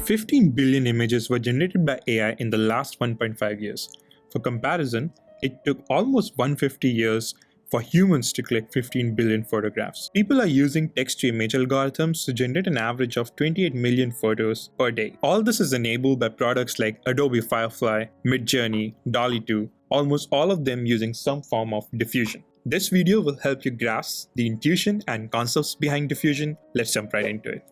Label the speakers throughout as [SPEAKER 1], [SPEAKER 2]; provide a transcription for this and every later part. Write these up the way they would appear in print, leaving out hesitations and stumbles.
[SPEAKER 1] 15 billion images were generated by AI in the last 1.5 years. For comparison, it took almost 150 years for humans to click 15 billion photographs. People are using text-to-image algorithms to generate an average of 28 million photos per day. All this is enabled by products like Adobe Firefly, MidJourney, DALL-E 2, almost all of them using some form of diffusion. This video will help you grasp the intuition and concepts behind diffusion. Let's jump right into it.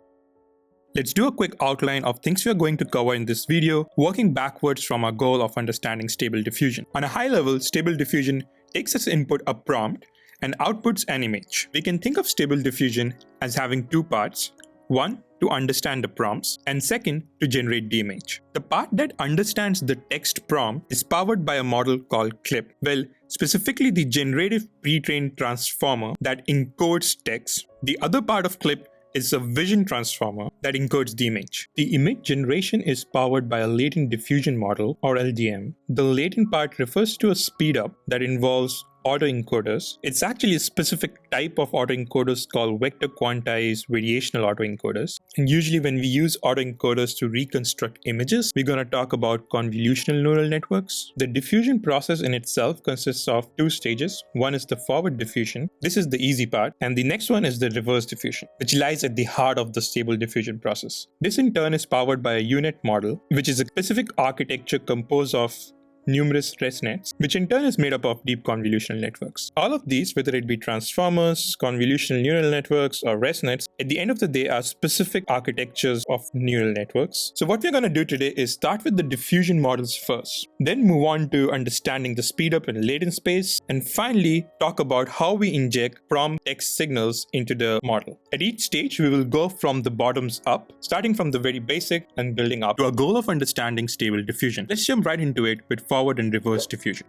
[SPEAKER 1] Let's do a quick outline of things we are going to cover in this video, working backwards from our goal of understanding stable diffusion. On a high level, stable diffusion takes as input a prompt and outputs an image. We can think of stable diffusion as having two parts. One, to understand the prompts, and second, to generate the image. The part that understands the text prompt is powered by a model called CLIP. Well, specifically the generative pre-trained transformer that encodes text. The other part of CLIP is a vision transformer that encodes the image. The image generation is powered by a latent diffusion model, or LDM. The latent part refers to a speedup that involves autoencoders. It's actually a specific type of autoencoders called vector quantized variational autoencoders. And usually when we use autoencoders to reconstruct images, we're going to talk about convolutional neural networks. The diffusion process in itself consists of two stages. One is the forward diffusion. This is the easy part. And the next one is the reverse diffusion, which lies at the heart of the stable diffusion process. This in turn is powered by a UNet model, which is a specific architecture composed of numerous ResNets, which in turn is made up of deep convolutional networks. All of these, whether it be transformers, convolutional neural networks, or ResNets, at the end of the day are specific architectures of neural networks. So what we're going to do today is start with the diffusion models first, then move on to understanding the speedup and latent space, and finally talk about how we inject prompt text signals into the model. At each stage, we will go from the bottoms up, starting from the very basic and building up to a goal of understanding stable diffusion. Let's jump right into it with forward and reverse diffusion.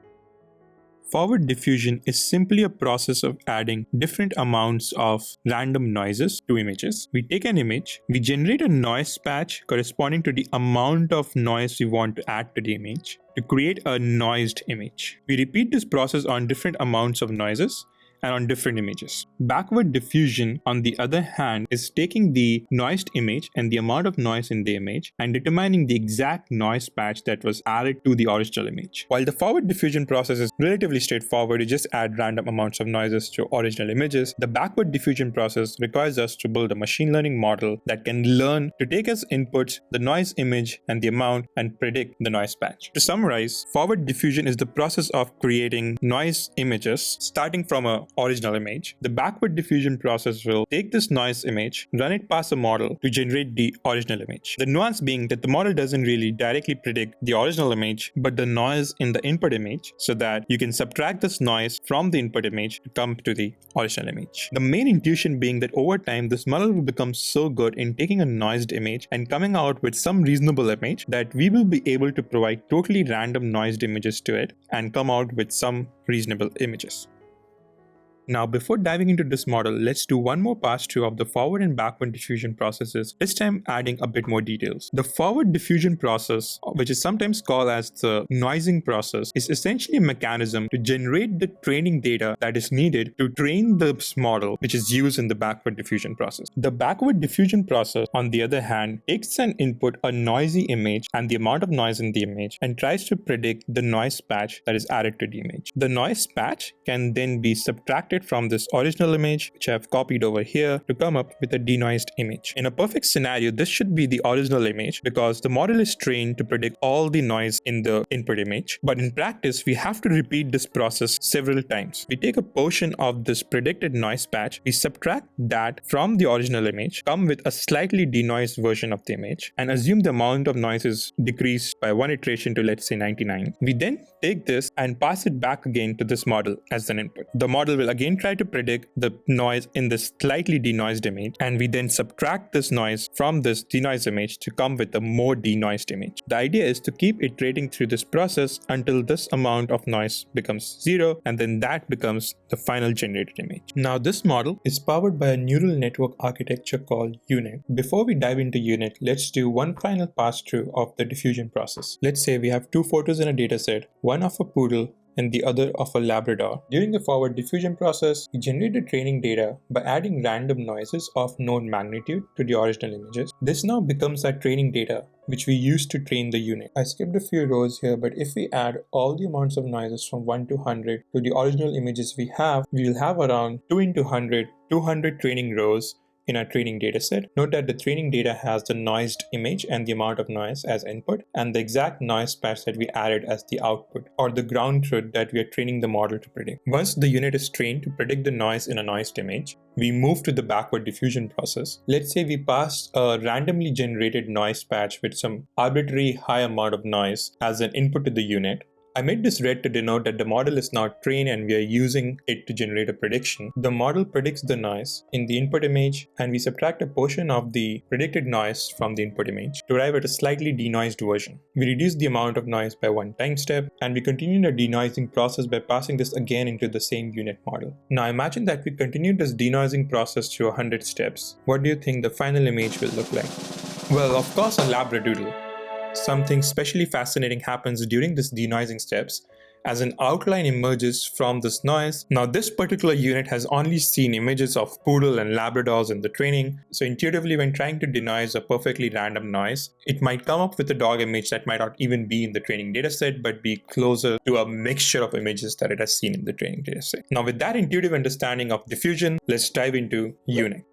[SPEAKER 1] Forward diffusion is simply a process of adding different amounts of random noises to images. We take an image, we generate a noise patch corresponding to the amount of noise we want to add to the image to create a noised image. We repeat this process on different amounts of noises and on different images. Backward diffusion, on the other hand, is taking the noised image and the amount of noise in the image and determining the exact noise patch that was added to the original image. While the forward diffusion process is relatively straightforward, you just add random amounts of noises to original images, the backward diffusion process requires us to build a machine learning model that can learn to take as inputs the noise image and the amount and predict the noise patch. To summarize, forward diffusion is the process of creating noise images starting from a original image. The backward diffusion process will take this noise image, run it past a model to generate the original image. The nuance being that the model doesn't really directly predict the original image, but the noise in the input image, so that you can subtract this noise from the input image to come to the original image. The main intuition being that over time, this model will become so good in taking a noised image and coming out with some reasonable image that we will be able to provide totally random noised images to it and come out with some reasonable images. Now, before diving into this model, let's do one more pass through of the forward and backward diffusion processes, this time adding a bit more details. The forward diffusion process, which is sometimes called as the noising process, is essentially a mechanism to generate the training data that is needed to train this model, which is used in the backward diffusion process. The backward diffusion process, on the other hand, takes an input, a noisy image, and the amount of noise in the image, and tries to predict the noise patch that is added to the image. The noise patch can then be subtracted from this original image, which I've copied over here, to come up with a denoised image. In a perfect scenario, this should be the original image because the model is trained to predict all the noise in the input image. But in practice, we have to repeat this process several times. We take a portion of this predicted noise patch, we subtract that from the original image, come with a slightly denoised version of the image, and assume the amount of noise is decreased by one iteration to, let's say, 99. We then take this and pass it back again to this model as an input. The model will again try to predict the noise in this slightly denoised image, and we then subtract this noise from this denoised image to come with a more denoised image. The idea is to keep iterating through this process until this amount of noise becomes zero, and then that becomes the final generated image. Now, this model is powered by a neural network architecture called UNet. Before we dive into UNet, let's do one final pass through of the diffusion process. Let's say we have two photos in a dataset, one of a poodle and the other of a Labrador. During the forward diffusion process, we generated training data by adding random noises of known magnitude to the original images. This now becomes our training data, which we use to train the unit. I skipped a few rows here, but if we add all the amounts of noises from 1 to 100 to the original images we will have around 2 into 100, 200 training rows in our training dataset. Note that the training data has the noised image and the amount of noise as input, and the exact noise patch that we added as the output, or the ground truth that we are training the model to predict. Once the unit is trained to predict the noise in a noised image, we move to the backward diffusion process. Let's say we passed a randomly generated noise patch with some arbitrary high amount of noise as an input to the unit. I made this red to denote that the model is now trained and we are using it to generate a prediction. The model predicts the noise in the input image, and we subtract a portion of the predicted noise from the input image to arrive at a slightly denoised version. We reduce the amount of noise by one time step, and we continue the denoising process by passing this again into the same unit model. Now imagine that we continue this denoising process through 100 steps. What do you think the final image will look like? Well, of course, a labradoodle. Something especially fascinating happens during this denoising steps as an outline emerges from this noise. Now this particular unit has only seen images of poodle and labradors in the training, so intuitively when trying to denoise a perfectly random noise, it might come up with a dog image that might not even be in the training dataset but be closer to a mixture of images that it has seen in the training dataset. Now with that intuitive understanding of diffusion, let's dive into UNIT.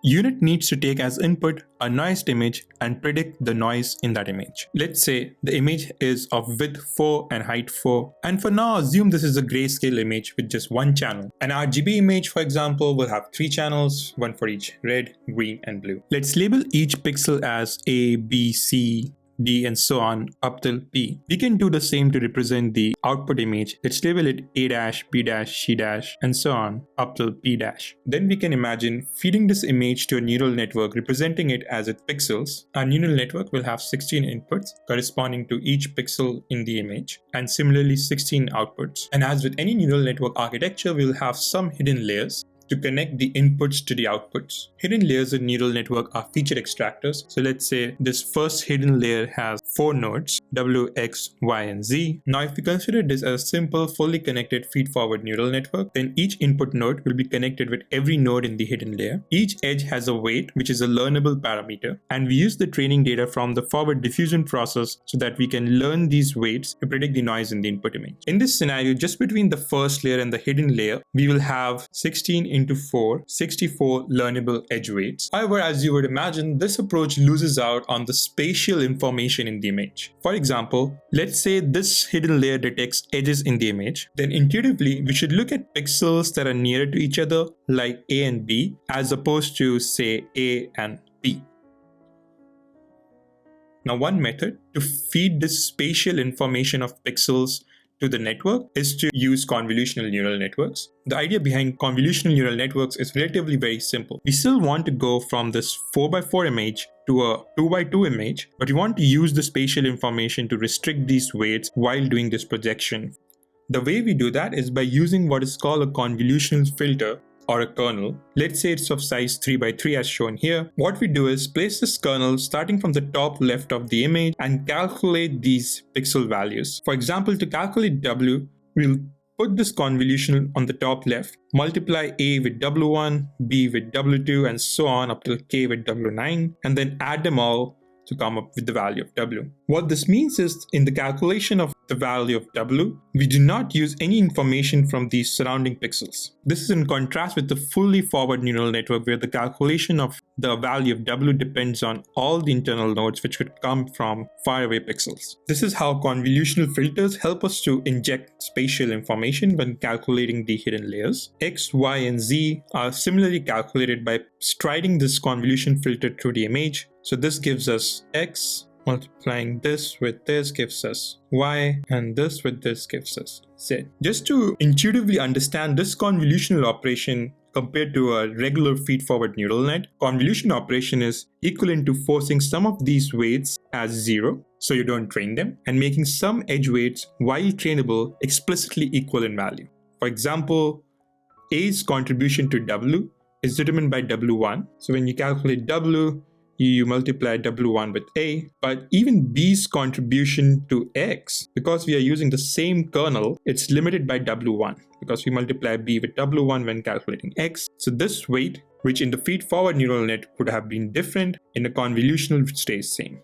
[SPEAKER 1] UNIT needs to take as input a noised image and predict the noise in that image. Let's say the image is of width 4 and height 4, and for now assume this is a grayscale image with just one channel. An RGB image, for example, will have 3 channels, one for each red, green and blue. Let's label each pixel as A, B, C, D and so on up till P. We can do the same to represent the output image. Let's label it A dash, B dash, C dash and so on up till P dash. Then we can imagine feeding this image to a neural network representing it as its pixels. Our neural network will have 16 inputs corresponding to each pixel in the image and similarly 16 outputs. And as with any neural network architecture, we will have some hidden layers to connect the inputs to the outputs. Hidden layers in neural network are feature extractors. So let's say this first hidden layer has 4 nodes, W, X, Y, and Z. Now if we consider this as a simple, fully connected feed-forward neural network, then each input node will be connected with every node in the hidden layer. Each edge has a weight, which is a learnable parameter, and we use the training data from the forward diffusion process so that we can learn these weights to predict the noise in the input image. In this scenario, just between the first layer and the hidden layer, we will have 16 into 4, 64 learnable edge weights. However, as you would imagine, this approach loses out on the spatial information in the image. For example, let's say this hidden layer detects edges in the image, then intuitively we should look at pixels that are nearer to each other like A and B as opposed to say A and B. Now one method to feed this spatial information of pixels to the network is to use convolutional neural networks. The idea behind convolutional neural networks is relatively very simple. We still want to go from this 4x4 image to a 2x2 image, but we want to use the spatial information to restrict these weights while doing this projection. The way we do that is by using what is called a convolutional filter or a kernel. Let's say it's of size 3x3 as shown here. What we do is place this kernel starting from the top left of the image and calculate these pixel values. For example, to calculate W, we'll put this convolution on the top left, multiply A with W1, B with W2 and so on up till K with W9, and then add them all to come up with the value of W. What this means is in the calculation of the value of W, we do not use any information from these surrounding pixels. This is in contrast with the fully forward neural network where the calculation of the value of W depends on all the internal nodes which would come from faraway pixels. This is how convolutional filters help us to inject spatial information when calculating the hidden layers. X, Y, and Z are similarly calculated by striding this convolution filter through the image. So this gives us X, multiplying this with this gives us Y, and this with this gives us Z. Just to intuitively understand this convolutional operation compared to a regular feed-forward neural net, convolution operation is equivalent to forcing some of these weights as 0, so you don't train them, and making some edge weights, while trainable, explicitly equal in value. For example, A's contribution to W is determined by W1. So when you calculate W, you multiply W1 with A, but even B's contribution to X, because we are using the same kernel, it's limited by W1 because we multiply B with W1 when calculating X. So this weight, which in the feed-forward neural net would have been different, in a convolutional stays same.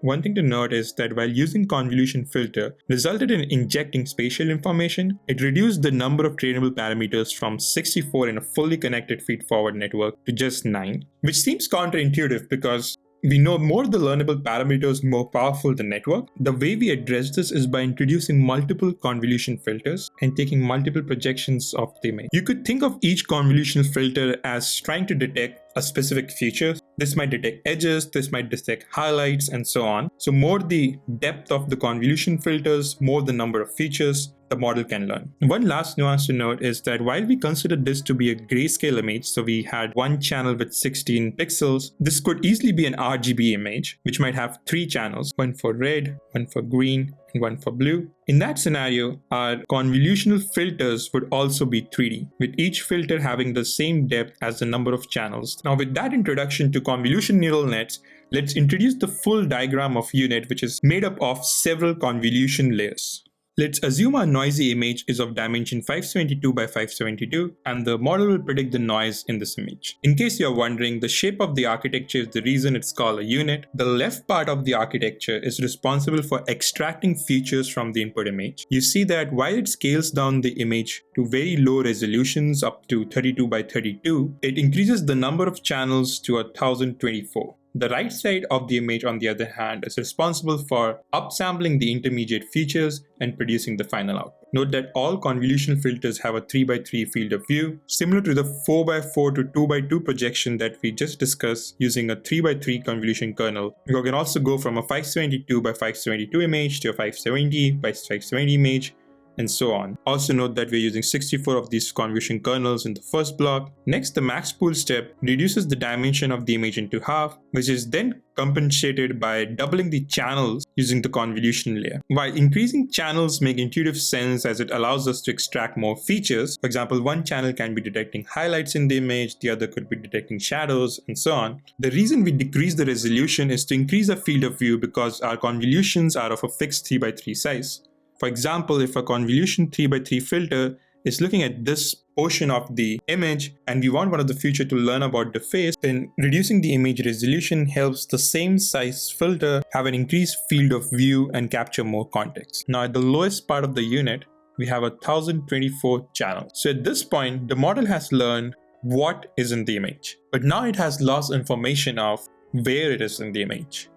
[SPEAKER 1] One thing to note is that while using convolution filter resulted in injecting spatial information, it reduced the number of trainable parameters from 64 in a fully connected feed-forward network to just 9, which seems counterintuitive because we know more the learnable parameters more powerful the network. The way we address this is by introducing multiple convolution filters and taking multiple projections of the image. You could think of each convolutional filter as trying to detect a specific feature. This might detect edges, this might detect highlights, and so on. So more the depth of the convolution filters, more the number of features the model can learn. One last nuance to note is that while we considered this to be a grayscale image, so we had one channel with 16 pixels, this could easily be an RGB image, which might have 3 channels, one for red, one for green, and one for blue. In that scenario, our convolutional filters would also be 3D, with each filter having the same depth as the number of channels. Now, with that introduction to convolution neural nets, let's introduce the full diagram of unit, which is made up of several convolution layers. Let's assume our noisy image is of dimension 572 by 572, and the model will predict the noise in this image. In case you're wondering, the shape of the architecture is the reason it's called a unit. The left part of the architecture is responsible for extracting features from the input image. You see that while it scales down the image to very low resolutions up to 32 by 32, it increases the number of channels to 1024. The right side of the image, on the other hand, is responsible for upsampling the intermediate features and producing the final output. Note that all convolutional filters have a 3x3 field of view, similar to the 4x4 to 2x2 projection that we just discussed using a 3x3 convolution kernel. You can also go from a 572 by 572 image to a 570 by 570 image, and so on. Also note that we're using 64 of these convolution kernels in the first block. Next, the max pool step reduces the dimension of the image into half, which is then compensated by doubling the channels using the convolution layer. While increasing channels make intuitive sense as it allows us to extract more features. For example, one channel can be detecting highlights in the image, the other could be detecting shadows, and so on. The reason we decrease the resolution is to increase the field of view because our convolutions are of a fixed 3x3 size. For example, if a convolution 3x3 filter is looking at this portion of the image and we want one of the features to learn about the face, then reducing the image resolution helps the same size filter have an increased field of view and capture more context. Now at the lowest part of the unit, we have 1024 channels. So at this point, the model has learned what is in the image, but now it has lost information of where it is in the image.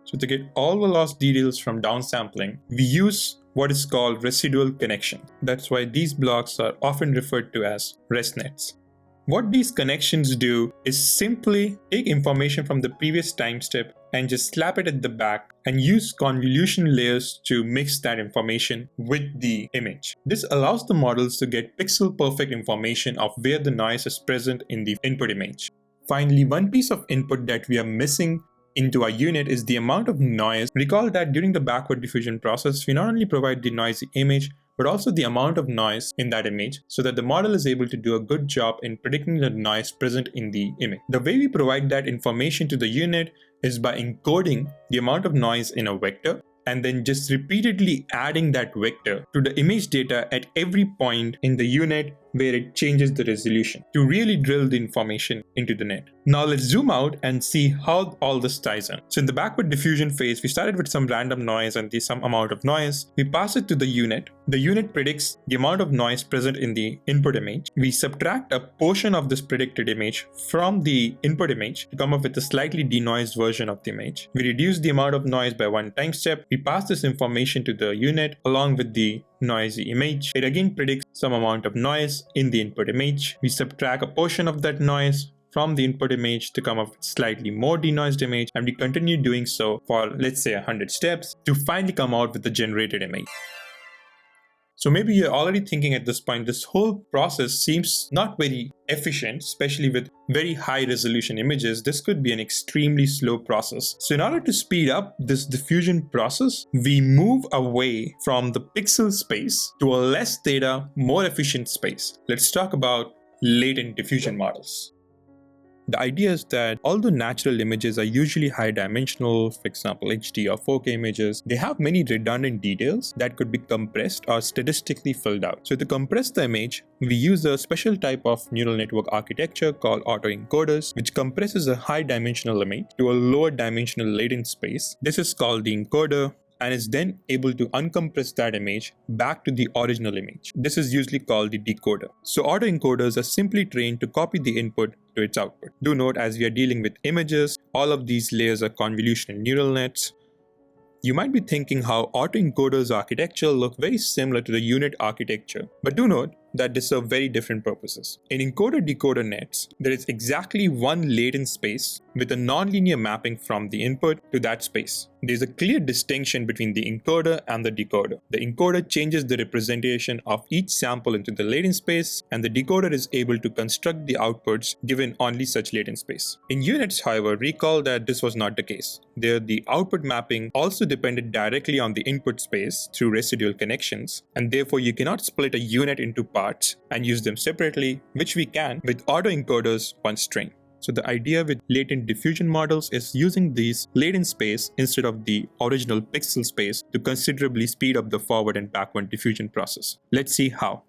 [SPEAKER 1] So to get all the lost details from downsampling, we use what is called residual connection. That's why these blocks are often referred to as ResNets. What these connections do is simply take information from the previous time step and just slap it at the back and use convolution layers to mix that information with the image. This allows the models to get pixel perfect information of where the noise is present in the input image. Finally, one piece of input that we are missing into our unit is the amount of noise. Recall that during the backward diffusion process, we not only provide the noisy image, but also the amount of noise in that image so that the model is able to do a good job in predicting the noise present in the image. The way we provide that information to the unit is by encoding the amount of noise in a vector and then just repeatedly adding that vector to the image data at every point in the unit where it changes the resolution to really drill the information into the net. Now let's zoom out and see how all this ties in. So in the backward diffusion phase, we started with some random noise and some amount of noise. We pass it to the unit. The unit predicts the amount of noise present in the input image. We subtract a portion of this predicted image from the input image to come up with a slightly denoised version of the image. We reduce the amount of noise by one time step. We pass this information to the unit along with the noisy image. It again predicts some amount of noise in the input image. We subtract a portion of that noise from the input image to come up with slightly more denoised image, and we continue doing so for, let's say, 100 steps to finally come out with the generated image. So maybe you're already thinking at this point, this whole process seems not very efficient, especially with very high resolution images. This could be an extremely slow process. So in order to speed up this diffusion process, we move away from the pixel space to a less data, more efficient space. Let's talk about latent diffusion models. The idea is that although natural images are usually high dimensional, for example HD or 4K images, they have many redundant details that could be compressed or statistically filled out. So to compress the image, we use a special type of neural network architecture called Autoencoders, which compresses a high dimensional image to a lower dimensional latent space. This is called the encoder, and is then able to uncompress that image back to the original image. This is usually called the decoder. So autoencoders are simply trained to copy the input to its output. Do note, as we are dealing with images, all of these layers are convolutional neural nets. You might be thinking how autoencoders architecture look very similar to the unit architecture, but do note that they serve very different purposes. In encoder-decoder nets, there is exactly one latent space with a nonlinear mapping from the input to that space. There is a clear distinction between the encoder and the decoder. The encoder changes the representation of each sample into the latent space, and the decoder is able to construct the outputs given only such latent space. In units, however, recall that this was not the case. There, the output mapping also depended directly on the input space through residual connections, and therefore you cannot split a unit into parts and use them separately, which we can with autoencoders one string. So the idea with latent diffusion models is using these latent space instead of the original pixel space to considerably speed up the forward and backward diffusion process. Let's see how.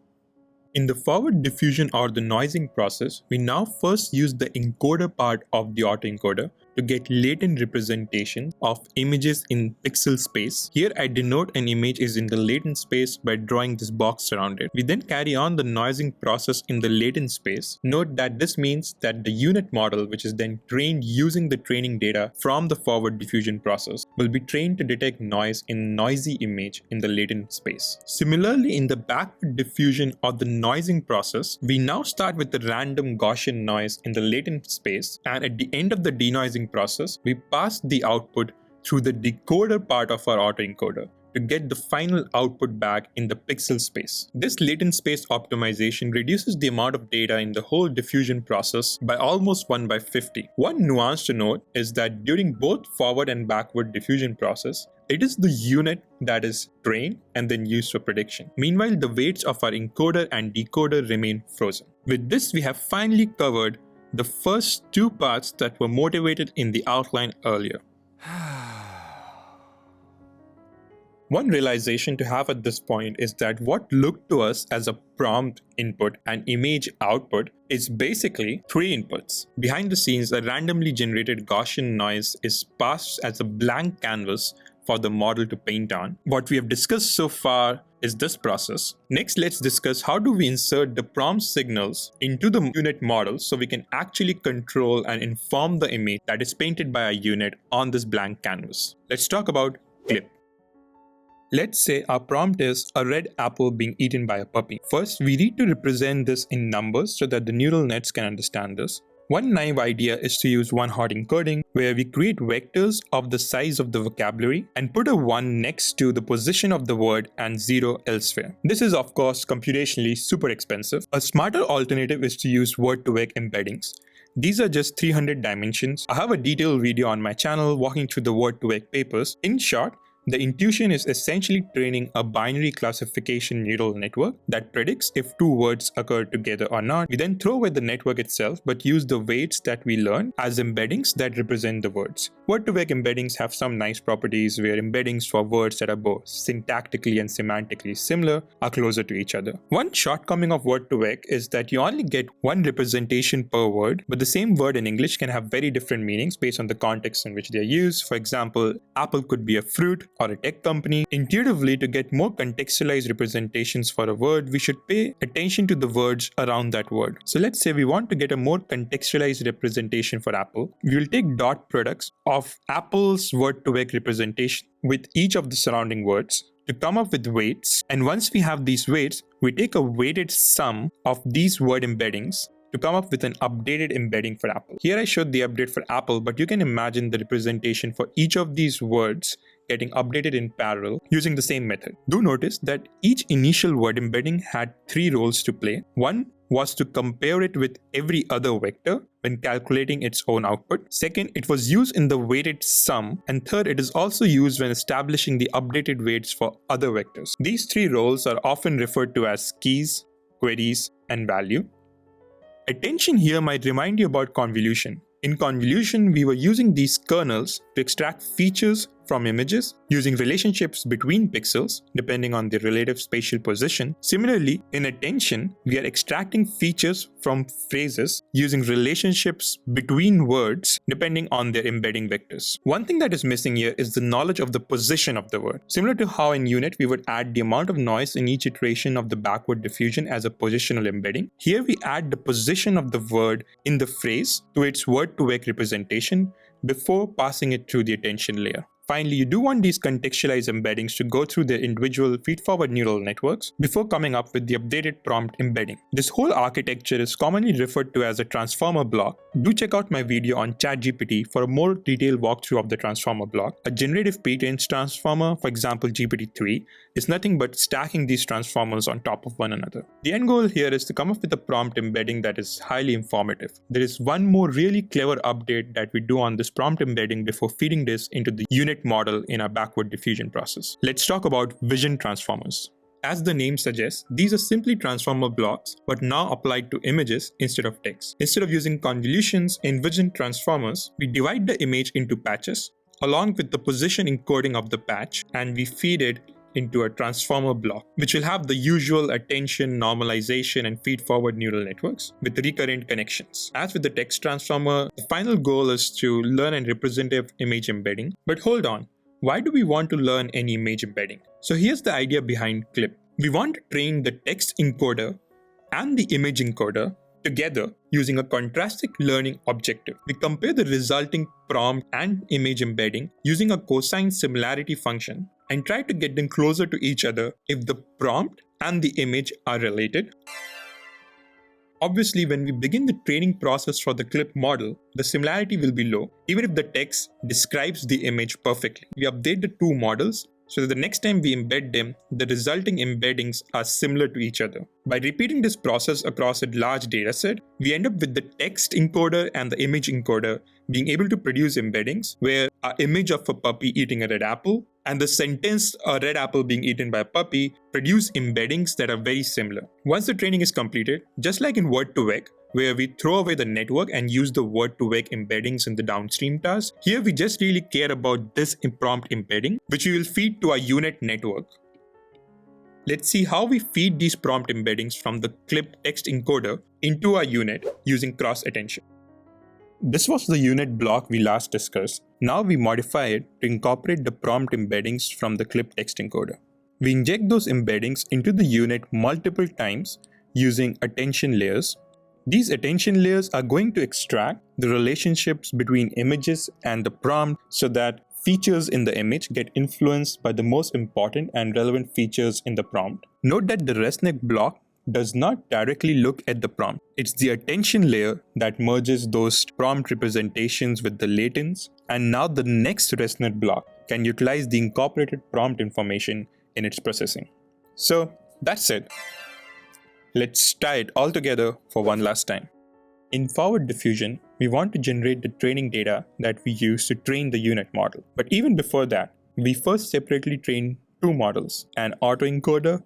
[SPEAKER 1] In the forward diffusion or the noising process, we now first use the encoder part of the autoencoder to get latent representation of images in pixel space. Here I denote an image is in the latent space by drawing this box around it. We then carry on the noising process in the latent space. Note that this means that the unit model, which is then trained using the training data from the forward diffusion process, will be trained to detect noise in noisy image in the latent space. Similarly, in the backward diffusion or the noising process, we now start with the random Gaussian noise in the latent space, and at the end of the denoising process, we pass the output through the decoder part of our autoencoder to get the final output back in the pixel space. This latent space optimization reduces the amount of data in the whole diffusion process by almost 1/50. One nuance to note is that during both forward and backward diffusion process, it is the unit that is trained and then used for prediction. Meanwhile, the weights of our encoder and decoder remain frozen. With this, we have finally covered the first two parts that were motivated in the outline earlier. One realization to have at this point is that what looked to us as a prompt input and image output is basically three inputs. Behind the scenes, a randomly generated Gaussian noise is passed as a blank canvas for the model to paint on. What we have discussed so far is this process. Next, let's discuss how do we insert the prompt signals into the unit model so we can actually control and inform the image that is painted by a unit on this blank canvas. Let's talk about clip. Let's say our prompt is a red apple being eaten by a puppy. First, we need to represent this in numbers so that the neural nets can understand this. One naive idea is to use one-hot encoding, where we create vectors of the size of the vocabulary and put a 1 next to the position of the word and 0 elsewhere. This is of course computationally super expensive. A smarter alternative is to use word-to-vec embeddings. These are just 300 dimensions. I have a detailed video on my channel walking through the word-to-vec papers. In short, the intuition is essentially training a binary classification neural network that predicts if two words occur together or not. We then throw away the network itself but use the weights that we learn as embeddings that represent the words. Word-to-vec embeddings have some nice properties where embeddings for words that are both syntactically and semantically similar are closer to each other. One shortcoming of word-to-vec is that you only get one representation per word, but the same word in English can have very different meanings based on the context in which they are used. For example, apple could be a fruit or a tech company. Intuitively, to get more contextualized representations for a word, we should pay attention to the words around that word. So let's say we want to get a more contextualized representation for apple. We will take dot products of apple's word-to-vec representation with each of the surrounding words to come up with weights. And once we have these weights, we take a weighted sum of these word embeddings to come up with an updated embedding for apple. Here I showed the update for apple, but you can imagine the representation for each of these words getting updated in parallel using the same method. Do notice that each initial word embedding had three roles to play. One was to compare it with every other vector when calculating its own output. Second, it was used in the weighted sum. And third, it is also used when establishing the updated weights for other vectors. These three roles are often referred to as keys, queries, and value. Attention here might remind you about convolution. In convolution, we were using these kernels to extract features from images using relationships between pixels depending on their relative spatial position. Similarly, in attention, we are extracting features from phrases using relationships between words depending on their embedding vectors. One thing that is missing here is the knowledge of the position of the word. Similar to how in unit we would add the amount of noise in each iteration of the backward diffusion as a positional embedding, here we add the position of the word in the phrase to its word-to-vec representation before passing it through the attention layer. Finally, you do want these contextualized embeddings to go through their individual feed-forward neural networks before coming up with the updated prompt embedding. This whole architecture is commonly referred to as a transformer block. Do check out my video on ChatGPT for a more detailed walkthrough of the transformer block. A generative pre-trained transformer, for example GPT-3, is nothing but stacking these transformers on top of one another. The end goal here is to come up with a prompt embedding that is highly informative. There is one more really clever update that we do on this prompt embedding before feeding this into the unit model in our backward diffusion process. Let's talk about vision transformers. As the name suggests, these are simply transformer blocks, but now applied to images instead of text. Instead of using convolutions in vision transformers, we divide the image into patches, along with the position encoding of the patch, and we feed it into a transformer block, which will have the usual attention, normalization, and feed-forward neural networks with recurrent connections. As with the text transformer, the final goal is to learn a representative image embedding. But hold on, why do we want to learn any image embedding? So here's the idea behind CLIP. We want to train the text encoder and the image encoder together using a contrastive learning objective. We compare the resulting prompt and image embedding using a cosine similarity function and try to get them closer to each other if the prompt and the image are related. Obviously, when we begin the training process for the CLIP model, the similarity will be low, even if the text describes the image perfectly. We update the two models so that the next time we embed them, the resulting embeddings are similar to each other. By repeating this process across a large dataset, we end up with the text encoder and the image encoder being able to produce embeddings where an image of a puppy eating a red apple and the sentence "a red apple being eaten by a puppy" produce embeddings that are very similar. Once the training is completed, just like in word-to-vec, where we throw away the network and use the word-to-vec embeddings in the downstream task, here we just really care about this prompt embedding, which we will feed to our unit network. Let's see how we feed these prompt embeddings from the CLIP text encoder into our unit using cross-attention. This was the unit block we last discussed. Now we modify it to incorporate the prompt embeddings from the CLIP text encoder. We inject those embeddings into the unit multiple times using attention layers. These attention layers are going to extract the relationships between images and the prompt so that features in the image get influenced by the most important and relevant features in the prompt. Note that the ResNet block does not directly look at the prompt. It's the attention layer that merges those prompt representations with the latents, and now the next ResNet block can utilize the incorporated prompt information in its processing. So that's it. Let's tie it all together for one last time. In forward diffusion, we want to generate the training data that we use to train the unit model. But even before that, we first separately train two models, an autoencoder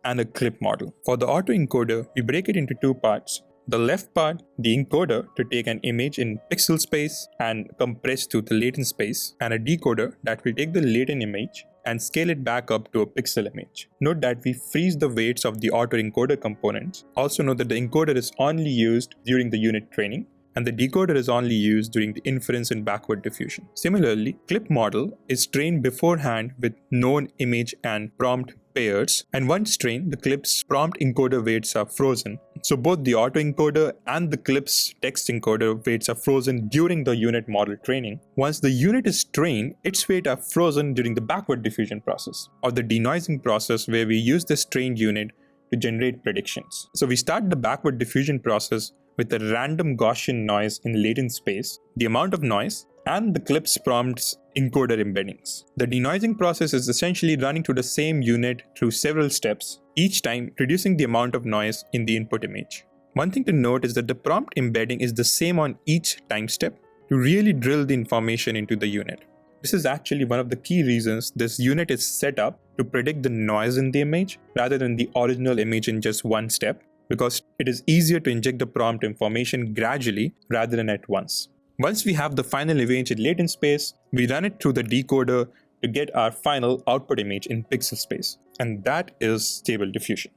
[SPEAKER 1] and a CLIP model. For the autoencoder, we break it into two parts. The left part, the encoder to take an image in pixel space and compress to the latent space, and a decoder that will take the latent image and scale it back up to a pixel image. Note that we freeze the weights of the autoencoder components. Also note that the encoder is only used during the unit training, and the decoder is only used during the inference and backward diffusion. Similarly, CLIP model is trained beforehand with known image and prompt pairs, and once trained, the CLIP's prompt encoder weights are frozen. So both the autoencoder and the CLIP's text encoder weights are frozen during the unit model training. Once the unit is trained, its weights are frozen during the backward diffusion process, or the denoising process, where we use this trained unit to generate predictions. So we start the backward diffusion process with a random Gaussian noise in latent space, the amount of noise, and the CLIP's prompts encoder embeddings. The denoising process is essentially running through the same unit through several steps, each time reducing the amount of noise in the input image. One thing to note is that the prompt embedding is the same on each time step to really drill the information into the unit. This is actually one of the key reasons this unit is set up to predict the noise in the image rather than the original image in just one step. because it is easier to inject the prompt information gradually rather than at once. Once we have the final image in latent space, we run it through the decoder to get our final output image in pixel space, and that is stable diffusion.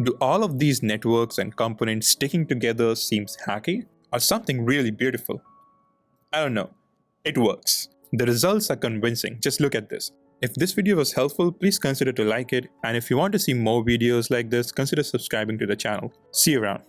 [SPEAKER 1] Do all of these networks and components sticking together seems hacky, or something really beautiful? I don't know. It works. The results are convincing. Just look at this. If this video was helpful, please consider to like it, and if you want to see more videos like this, consider subscribing to the channel. See you around.